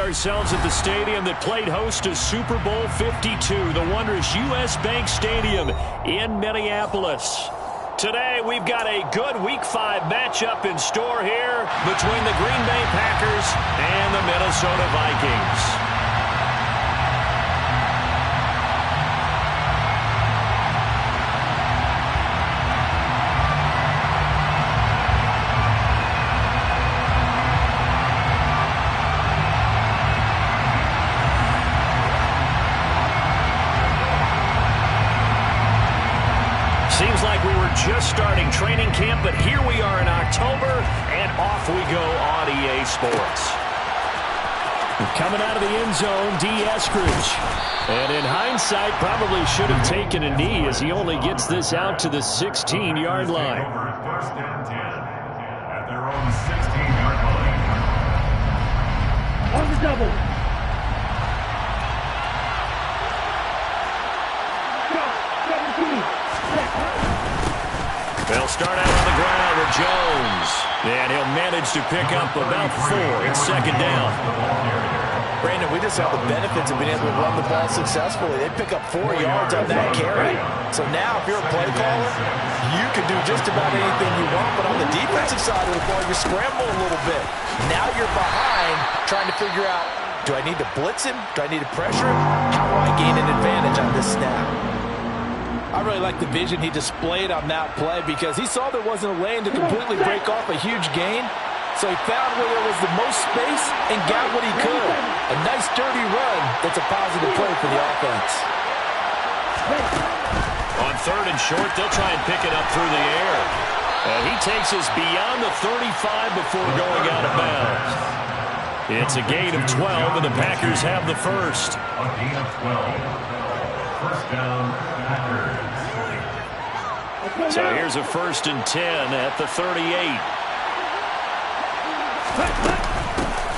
ourselves at the stadium that played host to Super Bowl 52, the wondrous U.S. Bank Stadium in Minneapolis. Today, we've got a good Week 5 matchup in store here between the Green Bay Packers and the Minnesota Vikings. Seems like we were just starting training camp, but here we are in October, and off we go on EA Sports. Coming out of the end zone, D. Eskridge. And in hindsight, probably should have taken a knee as he only gets this out to the 16-yard line. First and 10 at their own 16-yard line. On the double. They'll start out on the ground with Jones. And he'll manage to pick up about 4. It's second down. Brandon, we just saw the benefits of being able to run the ball successfully. They pick up 4 yards on that carry. So now, if you're a play caller, you can do just about anything you want. But on the defensive side of the ball, you scramble a little bit. Now you're behind, trying to figure out, do I need to blitz him? Do I need to pressure him? How do I gain an advantage on this snap? I really like the vision he displayed on that play because he saw there wasn't a lane to completely break off a huge gain. So he found where there was the most space and got what he could. A nice, dirty run that's a positive play for the offense. On third and short, they'll try and pick it up through the air. And he takes us beyond the 35 before going out of bounds. It's a gain of 12, and the Packers have the first. A gain of 12. First down, Packers. So here's a 1st and 10 at the 38.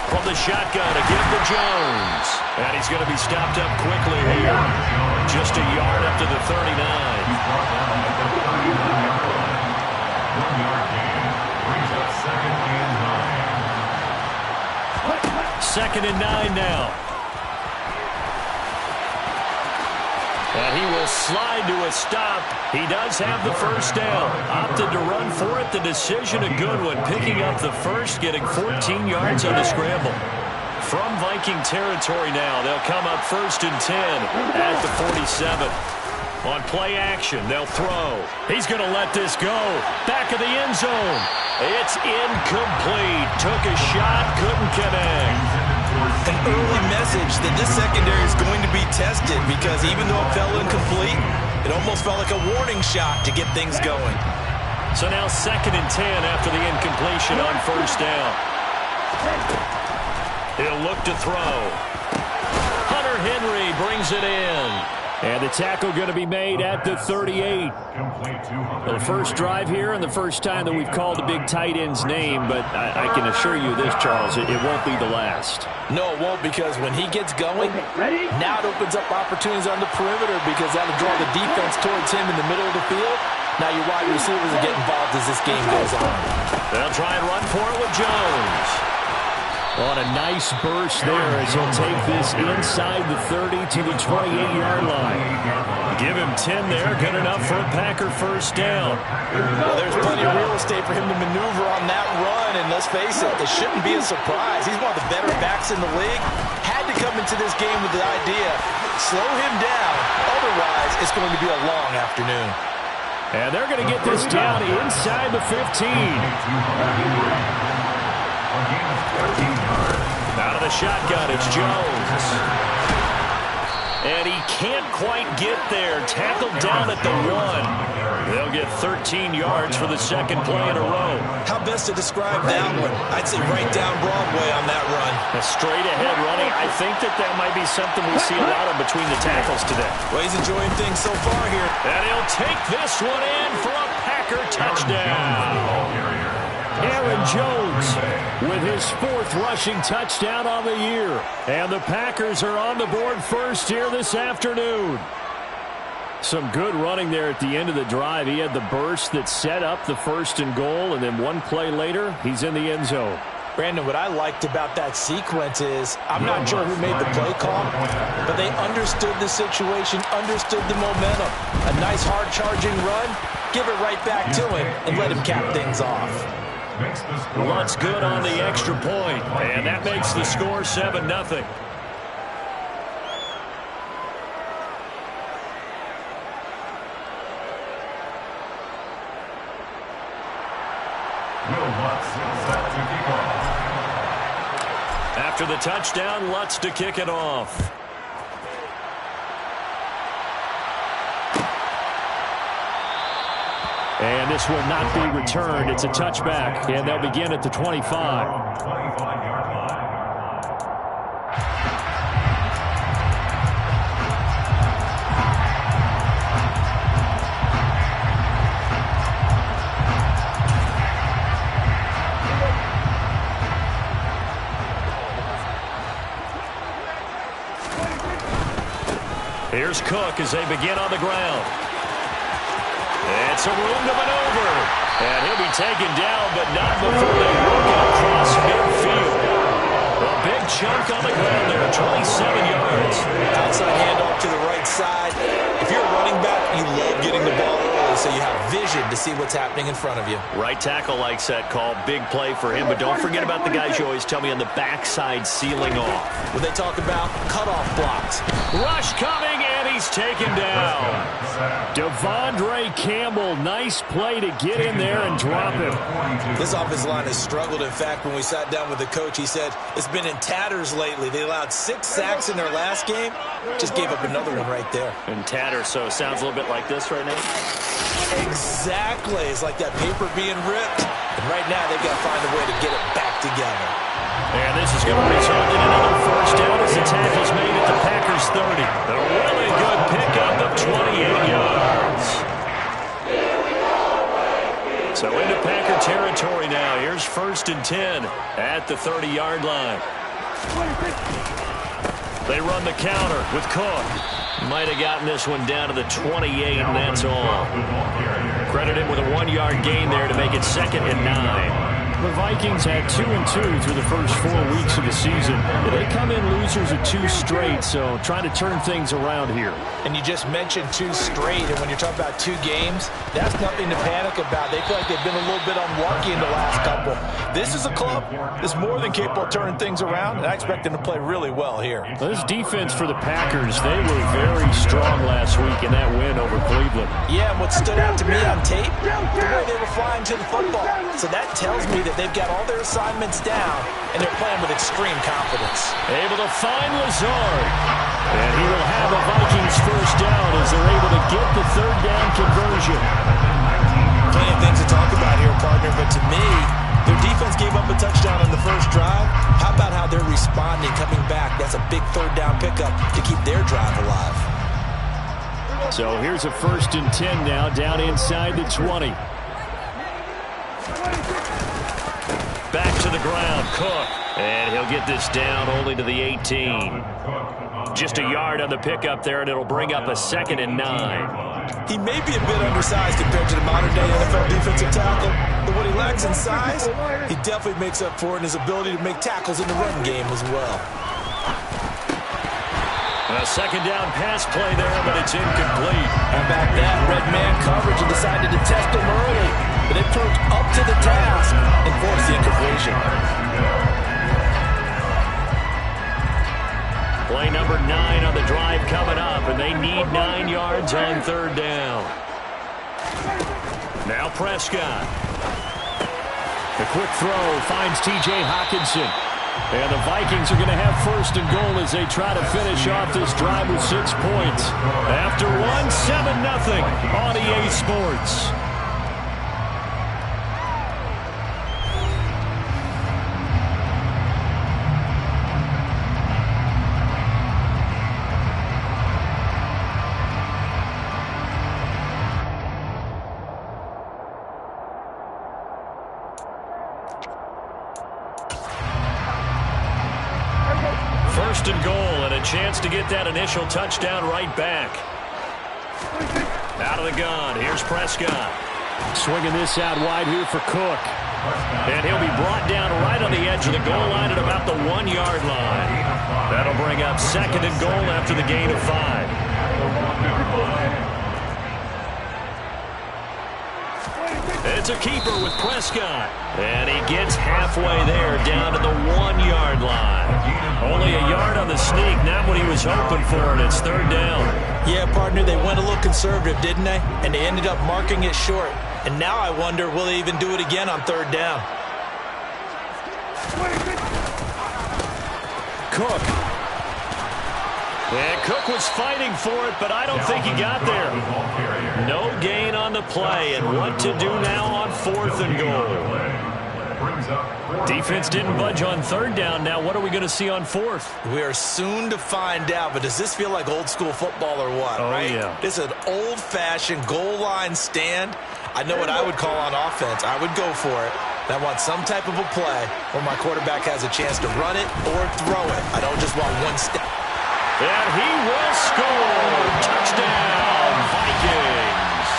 From the shotgun, a give to Jones. And he's going to be stopped up quickly here. Just a yard up to the 39. He's brought down at the 39-yard line. 1-yard gain. Brings up second and 9. 2nd and 9 now. And he will slide to a stop. He does have the first down. Opted to run for it. The decision a good one. Picking up the first, getting 14 yards on the scramble. From Viking territory now, they'll come up 1st and 10 at the 47. On play action, they'll throw. He's going to let this go. Back of the end zone. It's incomplete. Took a shot, couldn't connect. An early message that this secondary is going to be tested because even though it fell incomplete, it almost felt like a warning shot to get things going. So now 2nd and 10 after the incompletion on 1st down. He'll look to throw. Hunter Henry brings it in. And the tackle going to be made at the 38. The first drive here and the first time that we've called the big tight end's name, but I can assure you this, Charles, it won't be the last. No, it won't, because when he gets going, now it opens up opportunities on the perimeter because that'll draw the defense towards him in the middle of the field. Now your wide receivers will get involved as this game goes on. They'll try and run for it with Jones. On a nice burst there as he'll take this inside the 30 to the 28-yard line. Give him 10 there, good enough for a Packer first down. Well, there's plenty of real estate for him to maneuver on that run, and let's face it, this shouldn't be a surprise. He's one of the better backs in the league. Had to come into this game with the idea, slow him down, otherwise it's going to be a long afternoon. And they're going to get this down inside the 15. Out of the shotgun, it's Jones. And he can't quite get there. Tackled down at the 1. They'll get 13 yards for the second play in a row. How best to describe that one? I'd say right down Broadway on that run. A straight-ahead running. I think that might be something we see a lot of between the tackles today. Well, he's enjoying things so far here. And he'll take this one in for a Packer touchdown. Aaron Jones with his 4th rushing touchdown on the year. And the Packers are on the board first here this afternoon. Some good running there at the end of the drive. He had the burst that set up the 1st and goal, and then one play later, he's in the end zone. Brandon, what I liked about that sequence is I'm not sure who made the play call, but they understood the situation, understood the momentum. A nice hard-charging run, give it right back to him, and let him cap things off. Lunt's good on the extra point, and that makes the score 7-0. After the touchdown, Lutz to kick it off. And this will not be returned. It's a touchback, and they'll begin at the 25. Here's Cook as they begin on the ground. It's a room to maneuver. And he'll be taken down, but not before they work it across midfield. A big chunk on the ground there, 27 yards. Outside handoff to the right side. If you're a running back, you love getting the ball early so you have vision to see what's happening in front of you. Right tackle likes that call. Big play for him, but don't forget about the guys you always tell me on the backside sealing off. When they talk about cutoff blocks. Rush coming, and he's taken down. Devondre Campbell, nice play to get in there and drop him. This offensive line has struggled. In fact, when we sat down with the coach, he said it's been in tatters lately. They allowed 6 sacks in their last game. Just gave up another one right there. In tatters, so it sounds a little bit like this right now? Exactly. It's like that paper being ripped. And right now, they've got to find a way to get it back together. And this is going to result in another first down as the tackle's made at the Packers 30. A really good pickup of 28 yards. So into Packer territory now. Here's 1st and 10 at the 30-yard line. They run the counter with Cook. Might have gotten this one down to the 28, and that's all. Credit him with a 1-yard gain there to make it 2nd and 9. The Vikings had 2-2 through the first 4 weeks of the season. They come in losers of 2 straight, so trying to turn things around here. And you just mentioned 2 straight, and when you're talking about 2 games, that's nothing to panic about. They feel like they've been a little bit unlucky in the last couple. This is a club that's more than capable of turning things around, and I expect them to play really well here. Well, this defense for the Packers, they were very strong last week in that win over Cleveland. Yeah, and what stood out to me on tape, the way they were flying to the football. So that tells me that they've got all their assignments down, and they're playing with extreme confidence. Able to find Lazard. And he will have a Vikings first down as they're able to get the 3rd down conversion. Plenty of things to talk about here, partner, but to me, their defense gave up a touchdown on the first drive. How about how they're responding, coming back? That's a big 3rd down pickup to keep their drive alive. So here's a 1st and 10 now, down inside the 20. Back to the ground, Cook. And he'll get this down only to the 18. Just a yard on the pickup there, and it'll bring up a 2nd and 9. He may be a bit undersized compared to the modern-day NFL defensive tackle, but what he lacks in size, he definitely makes up for it in his ability to make tackles in the run game as well. A 2nd down pass play there, but it's incomplete. How about that? Red man coverage and decided to test him early, but it proved up to the task and forced the incompletion. Play number 9 on the drive coming up, and they need 9 yards on 3rd down. Now Prescott. The quick throw finds T.J. Hockenson. And the Vikings are going to have 1st and goal as they try to finish off this drive with 6 points. After 7-0 on EA Sports. First and goal, and a chance to get that initial touchdown right back. Out of the gun, here's Prescott. Swinging this out wide here for Cook. And he'll be brought down right on the edge of the goal line at about the 1-yard line. That'll bring up 2nd and goal after the gain of 5. It's a keeper with Prescott. And he gets halfway there down to the 1-yard line. Only a yard on the sneak, not what he was hoping for, and it's 3rd down. Yeah, partner, they went a little conservative, didn't they? And they ended up marking it short. And now I wonder, will they even do it again on 3rd down? Cook. And Cook was fighting for it, but I don't think he got there. No gain on the play, and what to do now on 4th and goal? Defense didn't budge on 3rd down. Now what are we going to see on 4th? We are soon to find out, but does this feel like old school football or what? Oh, right? Yeah. This is an old-fashioned goal line stand. I know what I would call on offense. I would go for it. I want some type of a play where my quarterback has a chance to run it or throw it. I don't just want one step. And he will score. Touchdown, Vikings.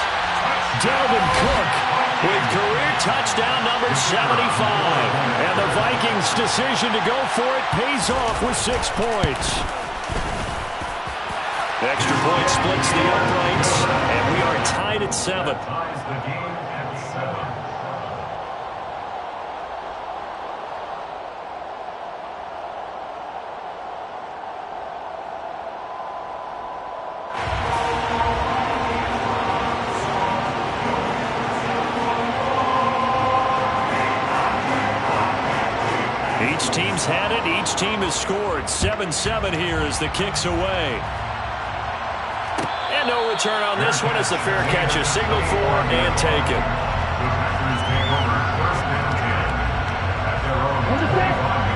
Dalvin Cook with career touchdown number 75. And the Vikings' decision to go for it pays off with 6 points. Extra point splits the uprights, and we are tied at 7. Each team's had it. Each team has scored. 7-7 here as the kick's away. And no return on this one as the fair catch is signaled for and taken.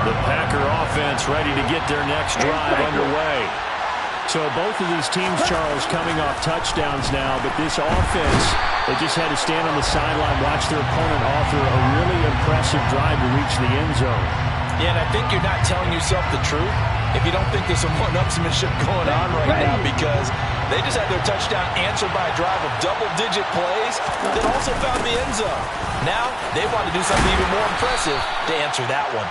The Packer offense ready to get their next drive underway. So both of these teams, Charles, coming off touchdowns now, but this offense, they just had to stand on the sideline, watch their opponent offer a really impressive drive to reach the end zone. Yeah, and I think you're not telling yourself the truth if you don't think there's some one-upsmanship going on right now, because they just had their touchdown answered by a drive of double-digit plays that also found the end zone. Now, they want to do something even more impressive to answer that one.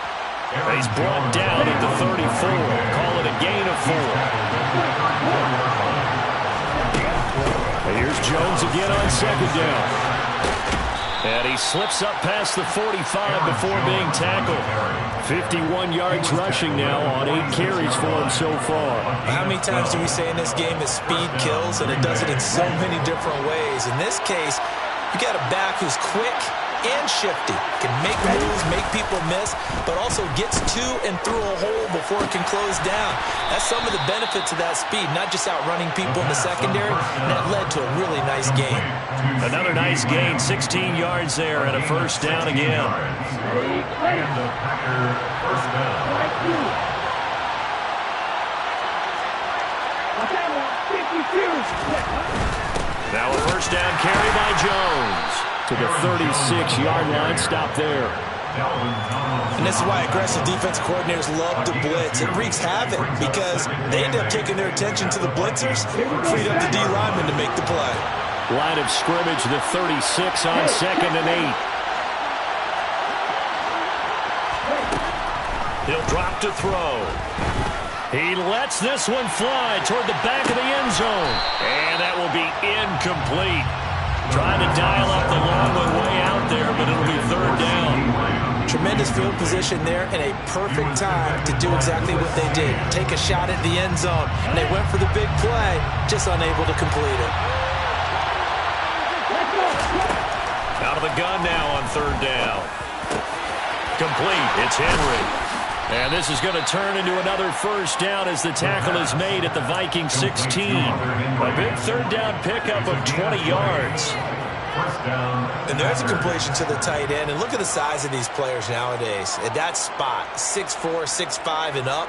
He's brought down at the 34. Call it a gain of 4. Here's Jones again on 2nd down. And he slips up past the 45 before being tackled. 51 yards rushing now on 8 carries for him so far. How many times do we say in this game that speed kills, and it does it in so many different ways? In this case, you got a back who's quick and shifty, can make moves, make people miss, but also gets to and through a hole before it can close down. That's some of the benefits of that speed, not just outrunning people in the secondary, and that led to a really nice gain. Another nice gain, 16 yards there, and a 1st down again. Now a 1st down carry by Jones. To the 36-yard line, stop there. And this is why aggressive defense coordinators love to blitz. It wreaks havoc because they end up taking their attention to the blitzers, freed up the D lineman to make the play. Line of scrimmage, the 36 on 2nd and 8. He'll drop to throw. He lets this one fly toward the back of the end zone. And that will be incomplete. Trying to dial up the long one way out there, but it'll be 3rd down. Tremendous field position there and a perfect time to do exactly what they did. Take a shot at the end zone. And they went for the big play, just unable to complete it. Out of the gun now on 3rd down. Complete. It's Henry. And this is going to turn into another 1st down as the tackle is made at the Vikings 16. A big 3rd down pickup of 20 yards. And there's a completion to the tight end. And look at the size of these players nowadays. At that spot, 6'4", 6'5", and up.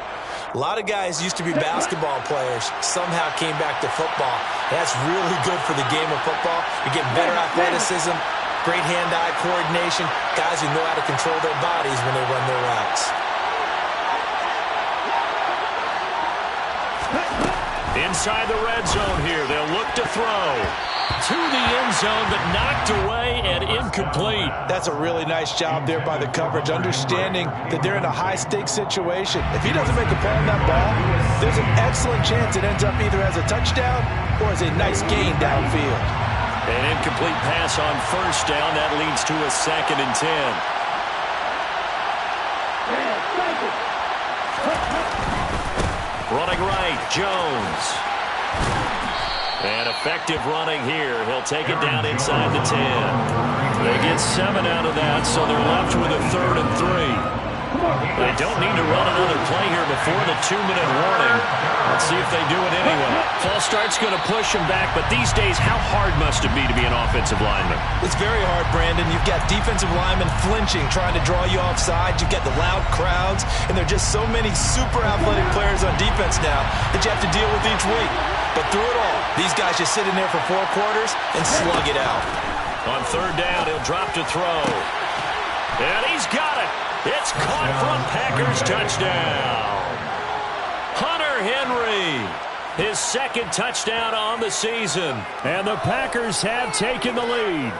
A lot of guys used to be basketball players, somehow came back to football. That's really good for the game of football. You get better athleticism, great hand-eye coordination, guys who know how to control their bodies when they run their routes. Inside the red zone here, they'll look to throw. To the end zone, but knocked away and incomplete. That's a really nice job there by the coverage, understanding that they're in a high-stakes situation. If he doesn't make a play on that ball, there's an excellent chance it ends up either as a touchdown or as a nice gain downfield. An incomplete pass on first down. That leads to a 2nd and 10. Running right, Jones. And effective running here. He'll take it down inside the 10. They get 7 out of that, so they're left with a 3rd and 3. They don't need to run another play here before the 2-minute warning. Let's see if they do it anyway. False start's going to push him back, but these days, how hard must it be to be an offensive lineman? It's very hard, Brandon. You've got defensive linemen flinching, trying to draw you offside. You've got the loud crowds, and there are just so many super athletic players on defense now that you have to deal with each week. But through it all, these guys just sit in there for 4 quarters and slug it out. On 3rd down, he'll drop to throw. And he's got it. It's caught from Packers touchdown. Hunter Henry, his 2nd touchdown on the season. And the Packers have taken the lead.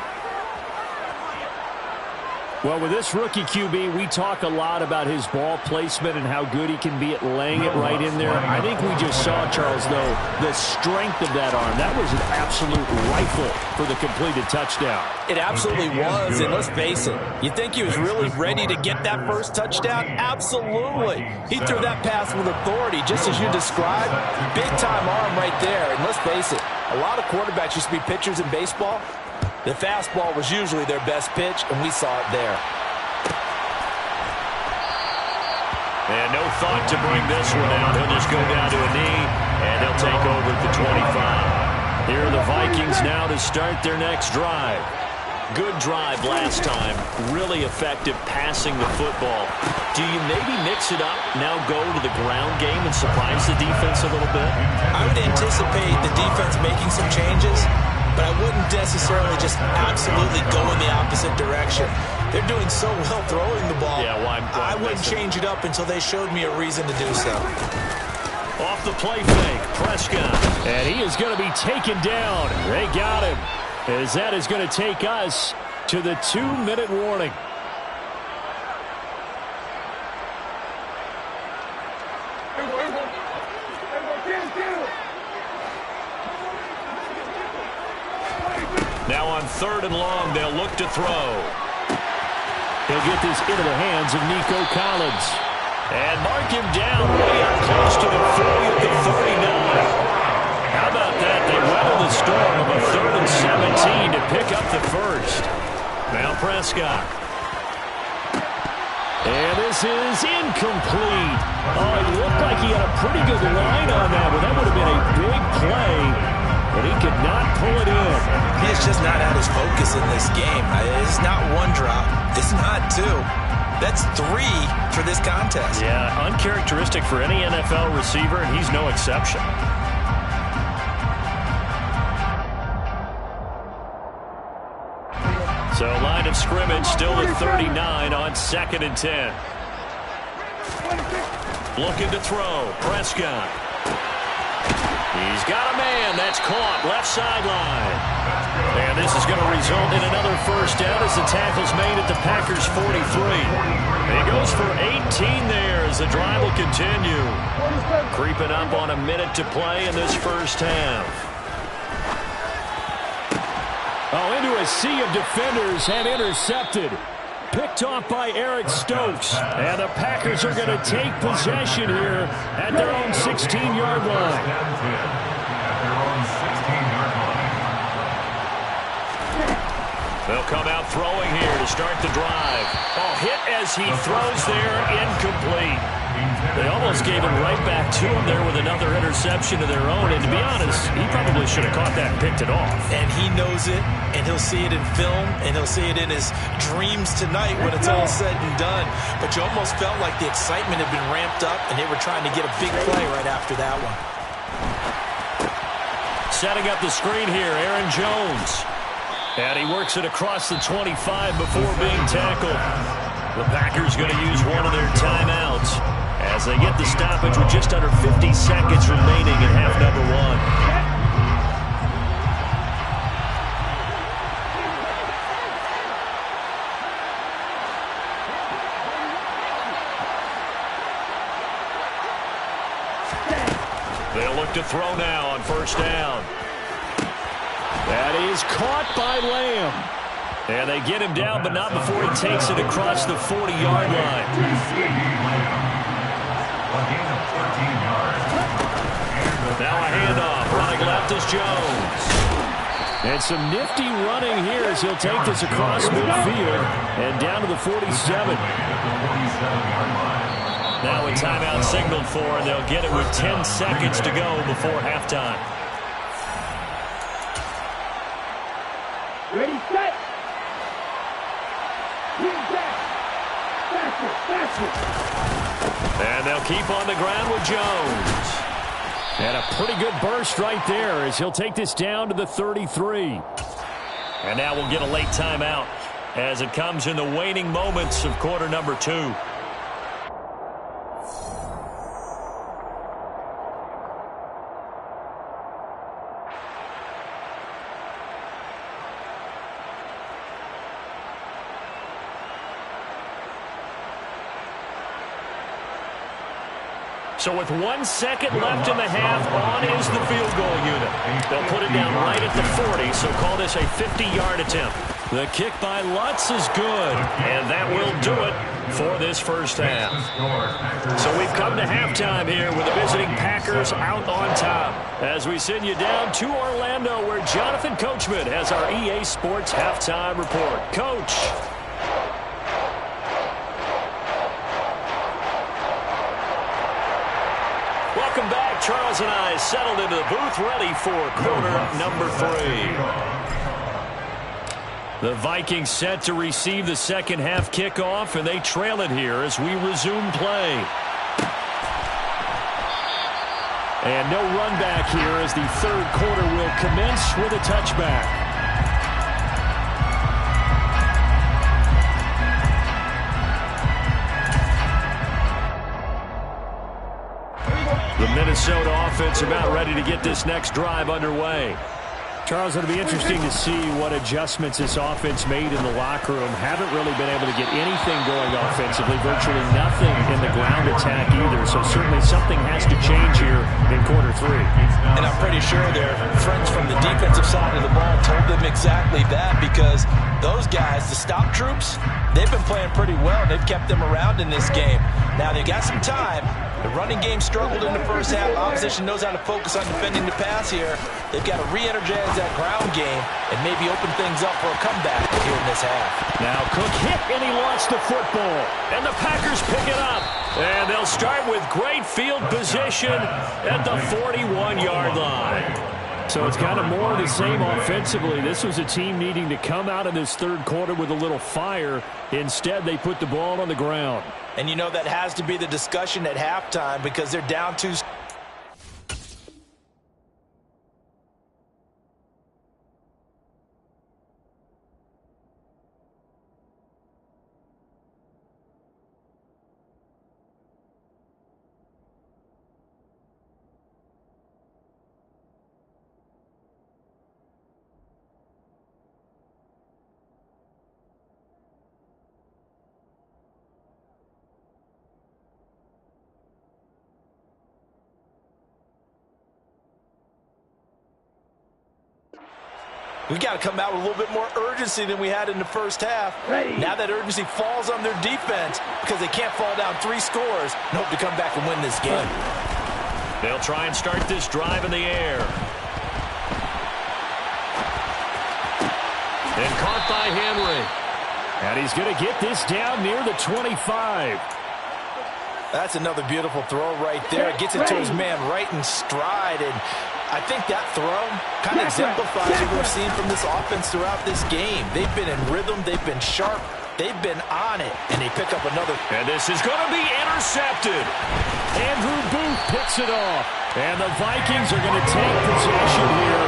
Well, with this rookie QB, we talk a lot about his ball placement and how good he can be at laying it right in there. I think we just saw, Charles, though, the strength of that arm. That was an absolute rifle for the completed touchdown. It absolutely was, and let's face it, you think he was really ready to get that first touchdown? Absolutely. He threw that pass with authority, just as you described. Big-time arm right there, and let's face it, a lot of quarterbacks used to be pitchers in baseball. The fastball was usually their best pitch, and we saw it there. And no thought to bring this one out. He'll just go down to a knee, and he'll take over at the 25. Here are the Vikings now to start their next drive. Good drive last time. Really effective passing the football. Do you maybe mix it up, now go to the ground game and surprise the defense a little bit? I would anticipate the defense making some changes, but I wouldn't necessarily just absolutely go in the opposite direction. They're doing so well throwing the ball. Yeah, why I wouldn't change it up until they showed me a reason to do so. Off the play fake, Prescott. And he is going to be taken down. They got him. As that is going to take us to the 2-minute warning. Now on 3rd and long, they'll look to throw. He'll get this into the hands of Nico Collins. And mark him down way up close to the 40 at the 39. How about that? They weather the storm of a 3rd and 17 to pick up the first. Now Prescott. And this is incomplete. Oh, it looked like he had a pretty good line on that, but that would have been a big play. But he could not pull it in. He's just not at his focus in this game. It's not 1 drop. It's not 2. That's 3 for this contest. Yeah, uncharacteristic for any NFL receiver, and he's no exception. So line of scrimmage still at 39 on 2nd and 10. Looking to throw. Prescott. He's got a man. That's caught. Left sideline. And this is going to result in another first down as the tackle's made at the Packers' 43. He goes for 18 there as the drive will continue. Creeping up on a minute to play in this first half. Oh, into a sea of defenders and intercepted. Picked off by Eric Stokes. And the Packers are going to take possession here at their own 16-yard line. They'll come out throwing here to start the drive. Oh, hit as he throws there, incomplete. They almost gave it right back to him there with another interception of their own. And to be honest, he probably should have caught that and picked it off. And he knows it, and he'll see it in film, and he'll see it in his dreams tonight when it's all said and done. But you almost felt like the excitement had been ramped up, and they were trying to get a big play right after that one. Setting up the screen here, Aaron Jones. And he works it across the 25 before being tackled. The Packers going to use one of their timeouts as they get the stoppage with just under 50 seconds remaining in half number 1. They'll look to throw now on first down. That is caught by Lamb. And they get him down, but not before he takes it across the 40-yard line. Now a handoff. Running left is Jones. And some nifty running here as he'll take this across midfield and down to the 47. Now a timeout signaled for, and they'll get it with 10 seconds to go before halftime. Ready, set. And they'll keep on the ground with Jones. And a pretty good burst right there as he'll take this down to the 33. And now we'll get a late timeout as it comes in the waning moments of quarter number 2. So with 1 second left in the half, on is the field goal unit. They'll put it down right at the 40, so call this a 50-yard attempt. The kick by Lutz is good, and that will do it for this first half. So we've come to halftime here with the visiting Packers out on top. As we send you down to Orlando, where Jonathan Coachman has our EA Sports halftime report. Coach. Welcome back. Charles and I settled into the booth, ready for quarter number 3. The Vikings set to receive the second half kickoff, and they trail it here as we resume play. And no run back here as the third quarter will commence with a touchback. The Minnesota offense about ready to get this next drive underway. Charles, it'll be interesting to see what adjustments this offense made in the locker room. Haven't really been able to get anything going offensively, virtually nothing in the ground attack either. So certainly something has to change here in quarter 3. And I'm pretty sure their friends from the defensive side of the ball told them exactly that, because those guys, the stop troops, they've been playing pretty well. They've kept them around in this game. Now they got some time. The running game struggled in the first half. Opposition knows how to focus on defending the pass here. They've got to re-energize that ground game and maybe open things up for a comeback here in this half. Now Cook hit and he launched the football. And the Packers pick it up. And they'll start with great field position at the 41-yard line. So it's kind of more of the same offensively. This was a team needing to come out in this third quarter with a little fire. Instead, they put the ball on the ground. And you know that has to be the discussion at halftime, because they're down 2. We got to come out with a little bit more urgency than we had in the first half. Now that urgency falls on their defense because they can't fall down 3 scores and hope to come back and win this game. They'll try and start this drive in the air. And caught by Henry. And he's going to get this down near the 25. That's another beautiful throw right there. Gets it to his man right in stride, and I think that throw kind of exemplifies what we've seen from this offense throughout this game. They've been in rhythm. They've been sharp. They've been on it, and they pick up another. And this is going to be intercepted. Andrew Booth picks it off. And the Vikings are going to take possession here.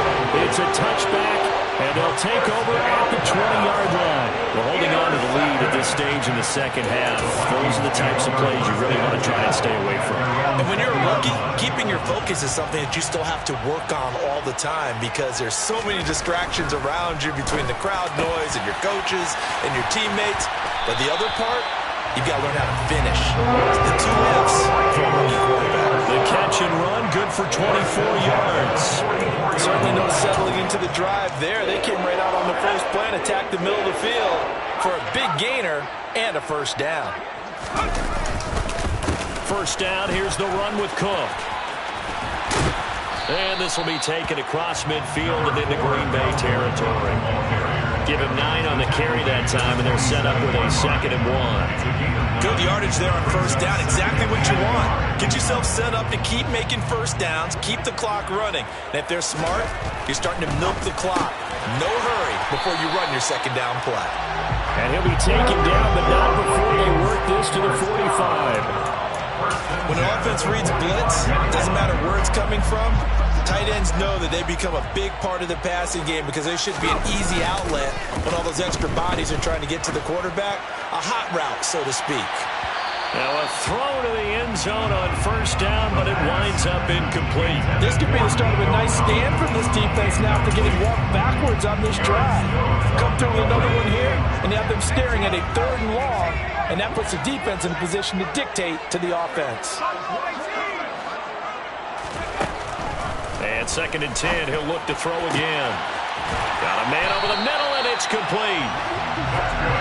It's a touchback, and they'll take over at the 20-yard line. We're holding on to the lead at this stage in the second half. Those are the types of plays you really want to try and stay away from. And when you're a rookie, keeping your focus is something that you still have to work on all the time, because there's so many distractions around you between the crowd noise and your coaches and your teammates. But the other part, you've got to learn how to finish. It's the 2 F's for a rookie quarterback. The catch and run, good for 24 yards. Certainly no settling into the drive there. They came right out on the first play and attacked the middle of the field for a big gainer and a first down. First down, here's the run with Cook. And this will be taken across midfield and into Green Bay territory. Give him 9 on the carry that time, and they're set up with a 2nd and 1. Good yardage there on first down. Exactly what you want. Get yourself set up to keep making first downs, keep the clock running. And if they're smart, you're starting to milk the clock. No hurry before you run your 2nd down play. And he'll be taken down, but not before they work this to the 45. When an offense reads blitz, it doesn't matter where it's coming from. Tight ends know that they become a big part of the passing game because they should be an easy outlet when all those extra bodies are trying to get to the quarterback. A hot route, so to speak. Now a throw to the end zone on first down, but it winds up incomplete. This could be the start of a nice stand from this defense now after getting walked backwards on this drive. Come through with another one here, and you have them staring at a 3rd and long, and that puts the defense in a position to dictate to the offense. And 2nd and 10, he'll look to throw again. Got a man over the middle, and it's complete.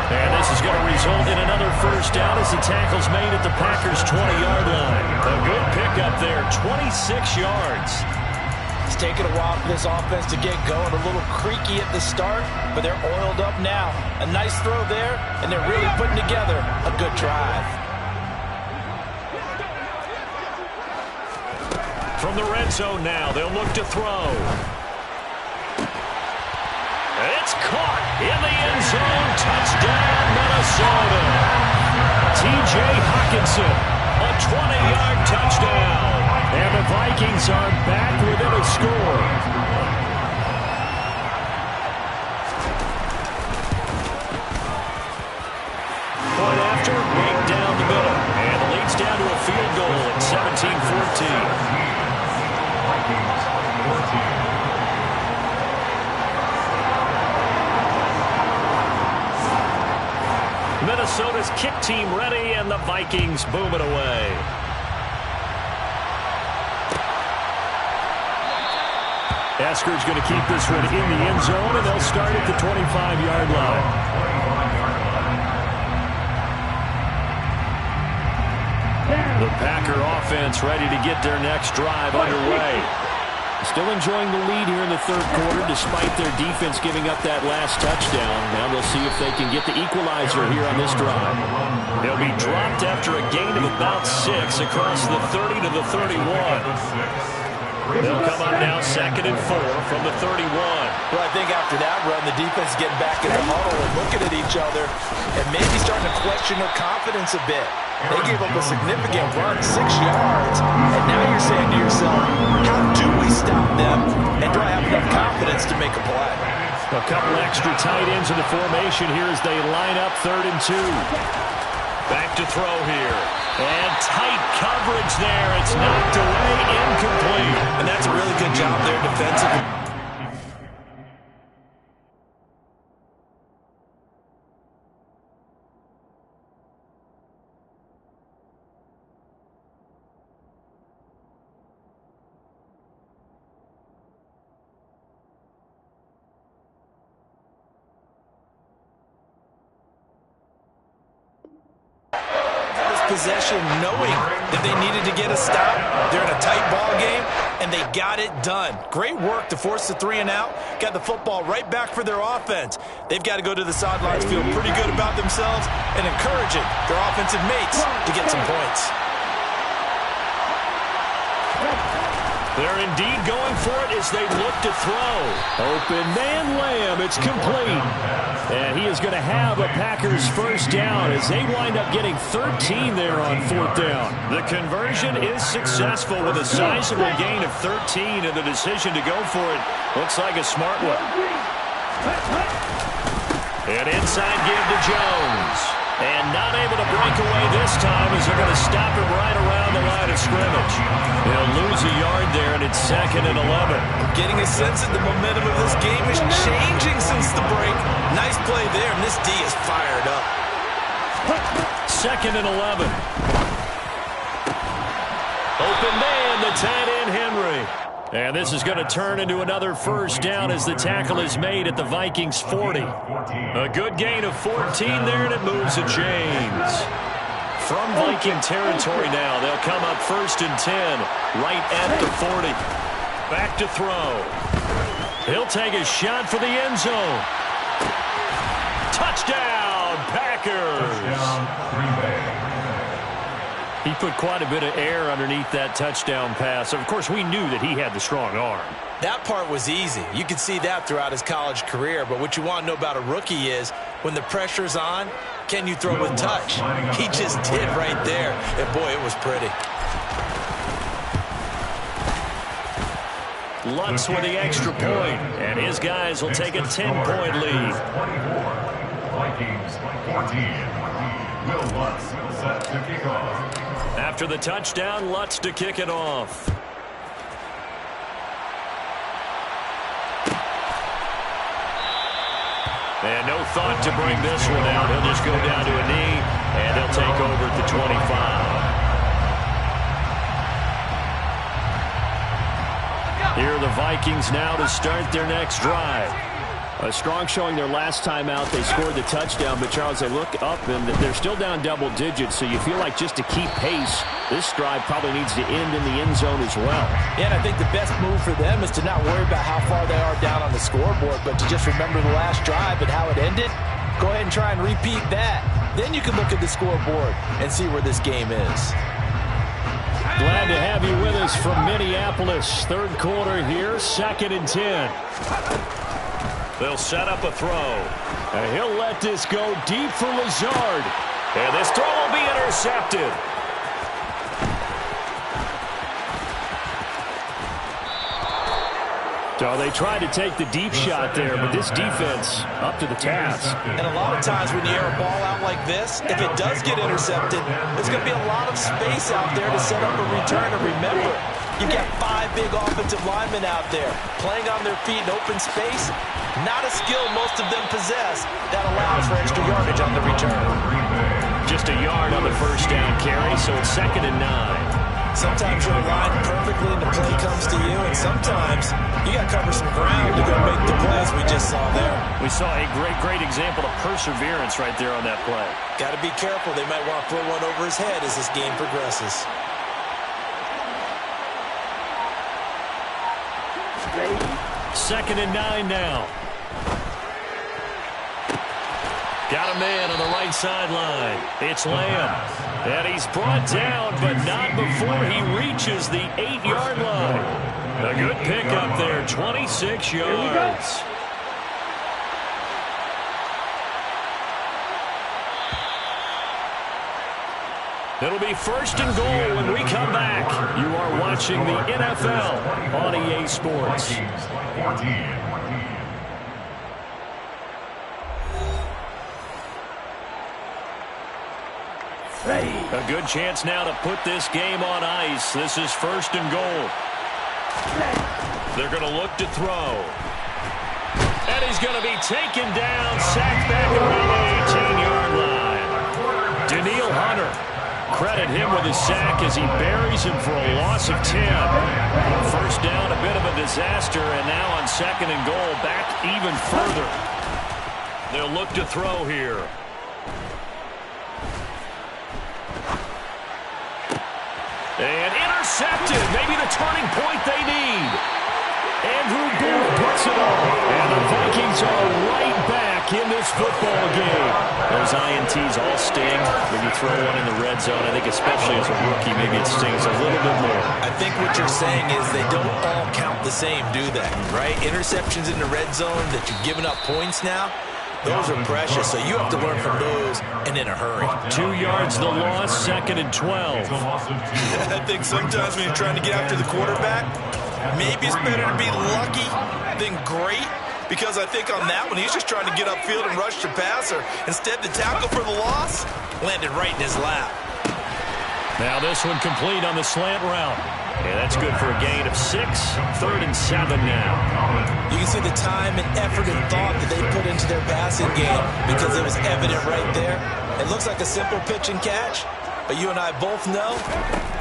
And this is going to result in another first down as the tackle's made at the Packers' 20-yard line. A good pickup there, 26 yards. It's taken a while for this offense to get going. A little creaky at the start, but they're oiled up now. A nice throw there, and they're really putting together a good drive. From the red zone now, they'll look to throw. It's caught in the end zone. Touchdown, Minnesota. T.J. Hockenson, a 20-yard touchdown. And the Vikings are back within a score. Point after, right down the middle. And it leads down to a field goal at 17-14. Minnesota's kick team ready, and the Vikings boom it away. Esker's going to keep this one in the end zone, and they'll start at the 25-yard line. The Packer offense ready to get their next drive underway. Still enjoying the lead here in the 3rd quarter despite their defense giving up that last touchdown. Now they'll see if they can get the equalizer here on this drive. They'll be dropped after a gain of about 6 across the 30 to the 31. They'll come up now 2nd and 4 from the 31. Well, I think after that run, the defense is getting back in the huddle and looking at each other and maybe starting to question their confidence a bit. They gave up a significant run, 6 yards, and now you're saying to yourself, how do we stop them, and do I have enough confidence to make a play? A couple extra tight ends in the formation here as they line up 3rd and 2. Back to throw here. And tight coverage there. It's knocked away, incomplete. And that's a really good job there defensively. Possession, knowing that they needed to get a stop. They're in a tight ball game, and they got it done. Great work to force the 3 and out. Got the football right back for their offense. They've got to go to the sidelines, feel pretty good about themselves, and encouraging their offensive mates to get some points. They're indeed going for it as they look to throw. Open man Lamb. It's complete. And he is going to have a Packers first down as they wind up getting 13 there on 4th down. The conversion is successful with a sizable gain of 13, and the decision to go for it looks like a smart one. An inside give to Jones. And not able to break away this time as they're going to stop him right around the line of scrimmage. They'll lose a yard there, and it's 2nd and 11. Getting a sense that the momentum of this game is changing since the break. Nice play there, and this D is fired up. 2nd and 11. Open man, the tight end Henry. And this is going to turn into another first down as the tackle is made at the Vikings 40. A good gain of 14 there, and it moves the chains. From Viking territory now, they'll come up 1st and 10, right at the 40. Back to throw. He'll take a shot for the end zone. Touchdown, Packers. Touchdown, Green Bay. He put quite a bit of air underneath that touchdown pass. Of course, we knew that he had the strong arm. That part was easy. You could see that throughout his college career. But what you want to know about a rookie is when the pressure's on, can you throw with touch? He just did right there. And, boy, it was pretty. Lutz with the extra point, and his guys will take a 10-point lead. 24, Vikings 14. Will Lutz set to kick off. After the touchdown, Lutz to kick it off. And no thought to bring this one out. He'll just go down to a knee, and they'll take over at the 25. Here are the Vikings now to start their next drive. A strong showing their last time out. They scored the touchdown, but, Charles, they look up, and they're still down double digits, so you feel like just to keep pace, this drive probably needs to end in the end zone as well. Yeah, and I think the best move for them is to not worry about how far they are down on the scoreboard, but to just remember the last drive and how it ended. Go ahead and try and repeat that. Then you can look at the scoreboard and see where this game is. Glad to have you with us from Minneapolis. Third quarter here, 2nd and 10. They'll set up a throw. And he'll let this go deep for Lazard. And this throw will be intercepted. So they tried to take the deep shot there, but this defense up to the task. And a lot of times when you air a ball out like this, if it does get intercepted, there's going to be a lot of space out there to set up a return. And remember, you've got 5 big offensive linemen out there playing on their feet in open space. Not a skill most of them possess that allows for extra yardage on the return. Just a yard on the first down carry, so it's 2nd and 9. Sometimes you're aligned perfectly and the play comes to you, and sometimes you got to cover some ground to go make the plays we just saw there. We saw a great example of perseverance right there on that play. Got to be careful. They might want to throw one over his head as this game progresses. Second and 9 now. Got a man on the right sideline. It's Lamb. And he's brought down, but not before he reaches the 8-yard line. A good pickup there, 26 yards. It'll be 1st and goal when we come back. You are watching the NFL on EA Sports. A good chance now to put this game on ice. This is 1st and goal. They're going to look to throw. And he's going to be taken down, sacked back around the 18-yard line. Daniil Hunter. Credit him with his sack as he buries him for a loss of 10. First down, a bit of a disaster, and now on 2nd and goal, back even further. They'll look to throw here. And intercepted, maybe the turning point they need. Andrew Booth puts it on, and the Vikings are right back in this football game. Those INTs all sting when you throw one in the red zone. I think especially as a rookie, maybe it stings a little bit more. I think what you're saying is they don't all count the same, do they? Right? Interceptions in the red zone that you've given up points now, those are precious, so you have to learn from those and in a hurry. 2 yards the loss, 2nd and 12. I think sometimes when you're trying to get after the quarterback, maybe it's better to be lucky than great, because I think on that one, he's just trying to get upfield and rush the passer. Instead, the tackle for the loss landed right in his lap. Now this one complete on the slant route. Yeah, that's good for a gain of 6. 3rd and 7 now. You can see the time and effort and thought that they put into their passing game because it was evident right there. It looks like a simple pitch and catch, but you and I both know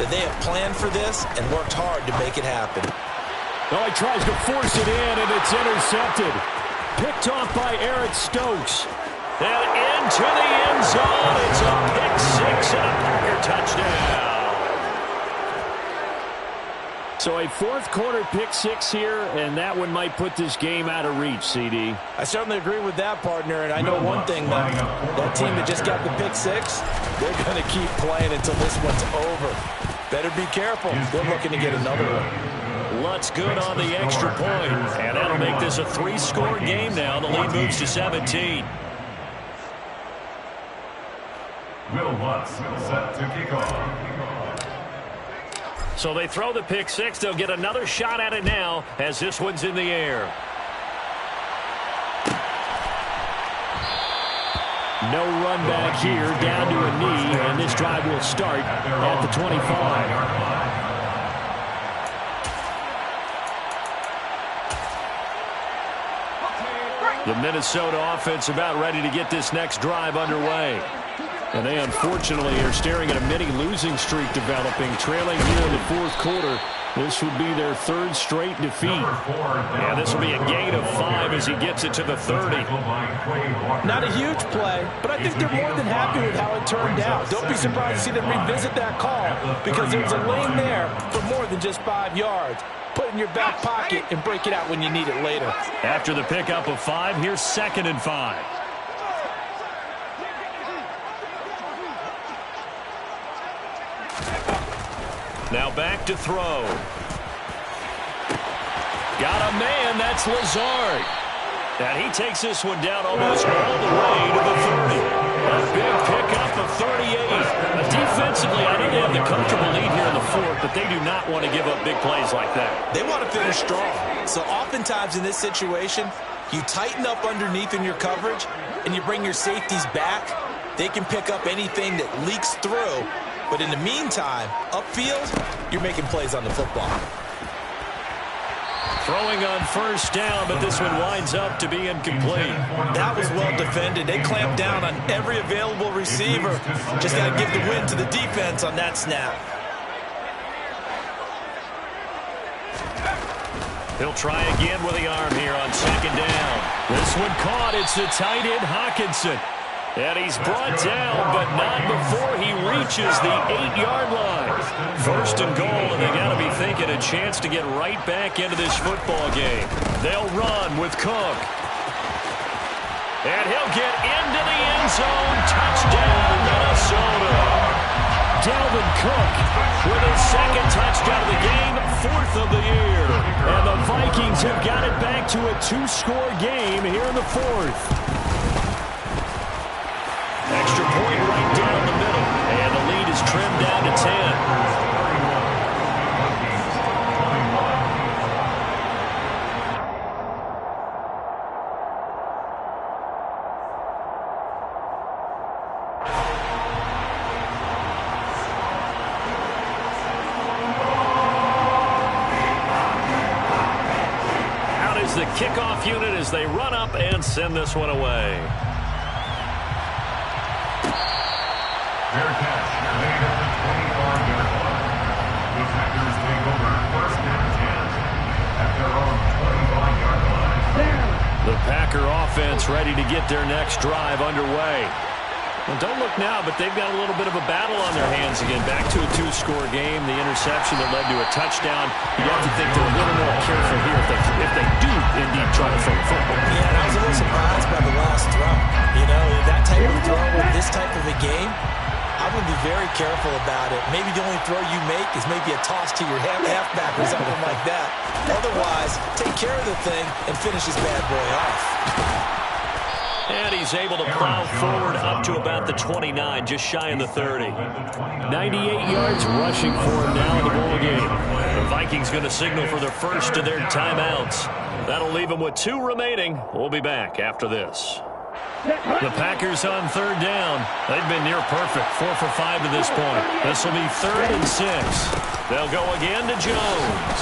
that they have planned for this and worked hard to make it happen. Oh, he tries to force it in, and it's intercepted. Picked off by Eric Stokes. And into the end zone. It's a pick six and a Packer touchdown. So a fourth quarter pick six here, and that one might put this game out of reach, CD. I certainly agree with that, partner, and I know one thing, that team that just got the pick six, they're going to keep playing until this one's over. Better be careful. They're looking to get another one. Lutz good on the extra point, and that'll make this a 3-score game now. The lead moves to 17. Will Lutz set to kick off. So they throw the pick six. They'll get another shot at it now as this one's in the air. No run back here, down to a knee, and this drive will start at the 25. The Minnesota offense about ready to get this next drive underway. And they unfortunately are staring at a mini losing streak developing, trailing here in the fourth quarter. This would be their third straight defeat. Yeah, this will be a gain of 5 as he gets it to the 30. Not a huge play, but I think they're more than happy with how it turned out. Don't be surprised to see them revisit that call because there's a lane there for more than just 5 yards. Put it in your back pocket and break it out when you need it later. After the pickup of 5, here's 2nd and 5. Now back to throw. Got a man, that's Lazard. And he takes this one down almost all the way to the 30. A big pickup of 38. Defensively, I know they have the comfortable lead here in the fourth, but they do not want to give up big plays like that. They want to finish strong. So oftentimes in this situation, you tighten up underneath in your coverage, and you bring your safeties back. They can pick up anything that leaks through. But in the meantime, upfield, you're making plays on the football. Throwing on first down, but this one winds up to be incomplete. That was well defended. They clamped down on every available receiver. Just got to give the win to the defense on that snap. He'll try again with the arm here on 2nd down. This one caught. It's the tight end Hawkinson. And he's brought down, but not before he reaches the 8-yard line. 1st and goal, and they got to be thinking a chance to get right back into this football game. They'll run with Cook. And he'll get into the end zone. Touchdown, Minnesota. Dalvin Cook With his 2nd touchdown of the game, 4th of the year. And the Vikings have got it back to a 2-score game here in the 4th. Extra point right down the middle. And the lead is trimmed down to 10. Out is the kickoff unit as they run up and send this one away. Fair catch made at the 25-yard line. The Packers take over 1st and 10 at their own 25-yard line. The Packer offense ready to get their next drive underway. Well, don't look now, but they've got a little bit of a battle on their hands again. Back to a 2-score game. The interception that led to a touchdown. You have to think they're a little more careful here if they do indeed try to throw the football. Yeah, and I was a little surprised by the last throw. You know, that type of throw in this type of a game, I would be very careful about it. Maybe the only throw you make is maybe a toss to your halfback or something like that. Otherwise, take care of the thing and finish this bad boy off. And he's able to plow forward up to about the 29, just shy of the 30. 98 yards rushing for him now in the ball game. The Vikings going to signal for their first of their timeouts. That'll leave them with 2 remaining. We'll be back after this. The Packers on 3rd down. They've been near perfect, 4 for 5 to this point. This will be 3rd and 6. They'll go again to Jones.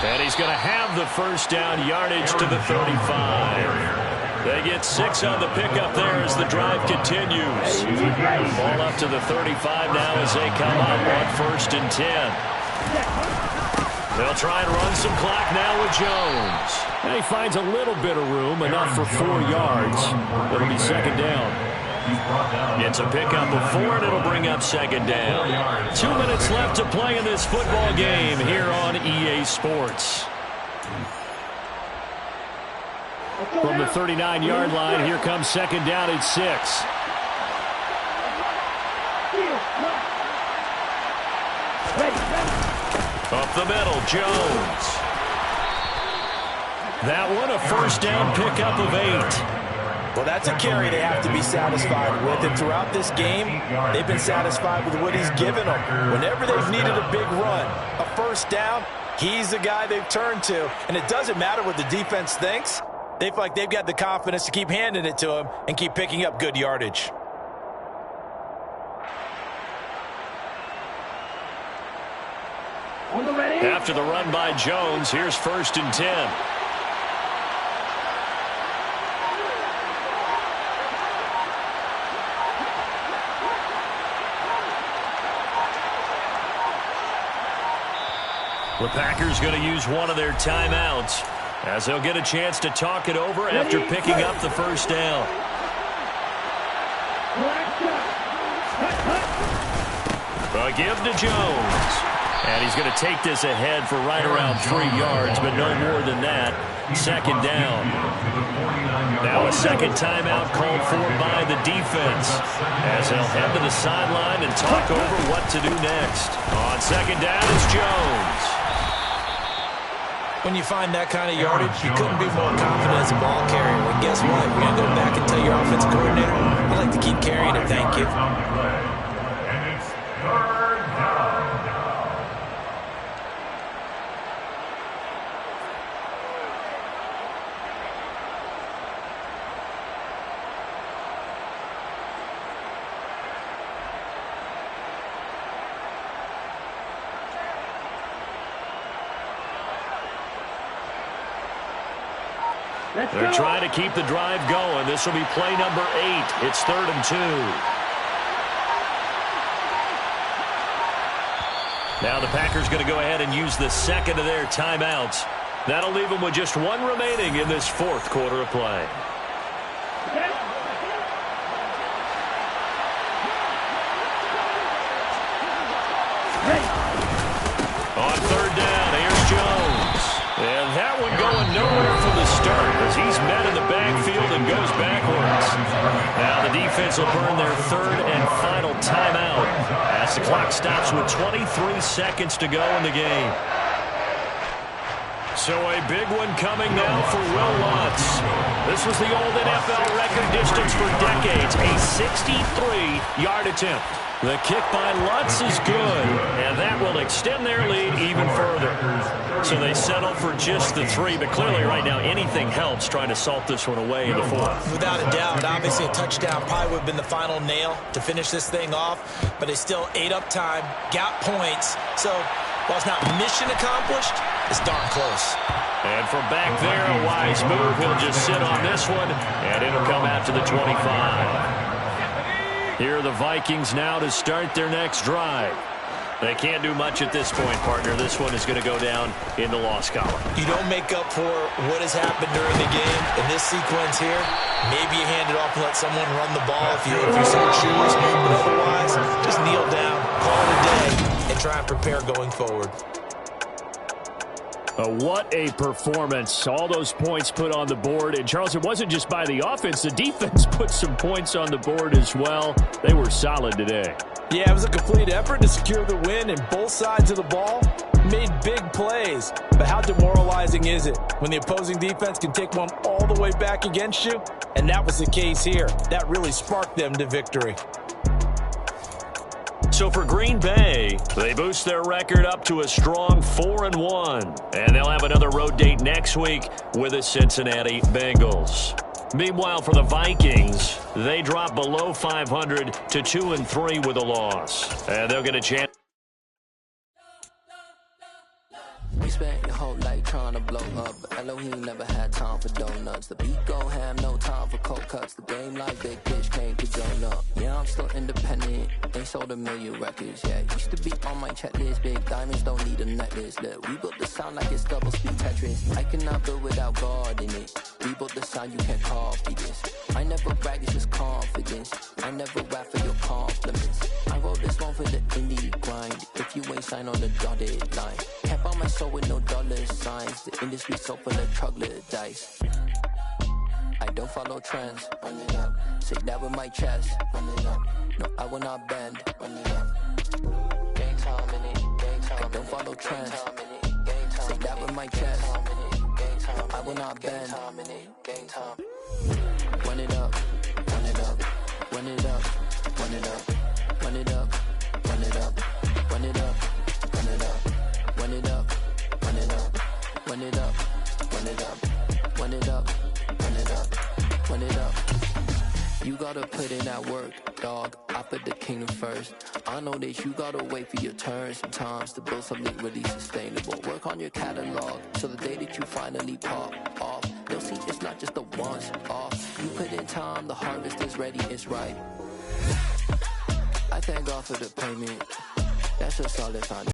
And he's going to have the first down, yardage to the 35. They get 6 on the pickup there as the drive continues. Ball up to the 35 now as they come up on 1st and 10. They'll try and run some clock now with Jones. And he finds a little bit of room, enough for 4 yards. It'll be second down. It's a pickup of 4, and it'll bring up second down. 2 minutes left to play in this football game here on EA Sports. From the 39-yard line, here comes second down at 6. Up the middle, Jones. That one, a first down pickup of 8. Well, that's a carry they have to be satisfied with. And throughout this game, they've been satisfied with what he's given them. Whenever they've needed a big run, a first down, he's the guy they've turned to. And it doesn't matter what the defense thinks. They feel like they've got the confidence to keep handing it to him and keep picking up good yardage. After the run by Jones, here's first and 10. The Packers going to use one of their timeouts as they'll get a chance to talk it over after picking up the first down. A give to Jones. And he's going to take this ahead for right around 3 yards, but no more than that. Second down. Now a second timeout called for by the defense as they'll head to the sideline and talk over what to do next. On second down, it's Jones. When you find that kind of yardage, you couldn't be more confident as a ball carrier. And guess what? You're going to go back and tell your offensive coordinator, I'd like to keep carrying it, thank you. And it's third down. They're trying to keep the drive going. This will be play number 8. It's 3rd and 2. Now the Packers going to go ahead and use the second of their timeouts. That'll leave them with just 1 remaining in this 4th quarter of play. On 3rd down, here's Jones. And that one going nowhere from the start as he's met in the backfield and goes backwards. Now the defense will burn their 3rd and final timeout as the clock stops with 23 seconds to go in the game. So a big one coming now for Will Lutz. This was the old NFL record distance for decades, a 63-yard attempt. The kick by Lutz is good, and that will extend their lead even further. So they settle for just the 3, but clearly right now anything helps trying to salt this one away in the 4th. Without a doubt, obviously a touchdown probably would have been the final nail to finish this thing off, but they still ate up time, got points. So while it's not mission accomplished, it's darn close. And from back there, a wise move. He'll just sit on this one, and it'll come out to the 25. Here are the Vikings now to start their next drive. They can't do much at this point, partner. This one is going to go down in the loss column. You don't make up for what has happened during the game. In this sequence here, maybe you hand it off and let someone run the ball if you so choose. But otherwise, just kneel down, call it a day, and try and prepare going forward. What a performance. All those points put on the board. And, Charles, it wasn't just by the offense. The defense put some points on the board as well. They were solid today. Yeah, it was a complete effort to secure the win, and both sides of the ball made big plays. But how demoralizing is it when the opposing defense can take one all the way back against you? And that was the case here. That really sparked them to victory. So for Green Bay, they boost their record up to a strong 4-1. And they'll have another road date next week with the Cincinnati Bengals. Meanwhile, for the Vikings, they drop below 500 to 2-3 with a loss. And they'll get a chance. You spent your whole life trying to blow up, but Elohim never had time for donuts. The beat go ham, no time for cold cuts. The game like big bitch came to join up. Yeah, I'm still independent, ain't sold a million records. Yeah, used to be on my checklist. Big diamonds don't need a necklace. Look, we built the sound like it's double speed Tetris. I cannot build without God in it. We built the sound, you can't copy this. I never brag, it's just confidence. I never rap for your compliments. I wrote this one for the indie grind. If you ain't signed on the dotted line, can't buy my soul with no dollar signs. The industry so full of troglodytes. I don't follow trends. Run it up. Say that with my chest. Run it up. No, I will not bend. Run it up. Game time in it. Game time. I don't follow trends. Say that with my chest. No, I will not bend. Game time. Run it up. Run it up. Run it up. Run it up. Run it up. Run it up. Run it up. Run it up. Run it up. Run it up. Run it up. Run it up. Run it up. Run it up. Run it up. You gotta put in that work, dog. I put the kingdom first. I know that you gotta wait for your turn sometimes to build something really sustainable. Work on your catalog so the day that you finally pop off, they'll see it's not just a once off. You put in time, the harvest is ready, it's ripe. I thank God for the payment. That's a solid foundation.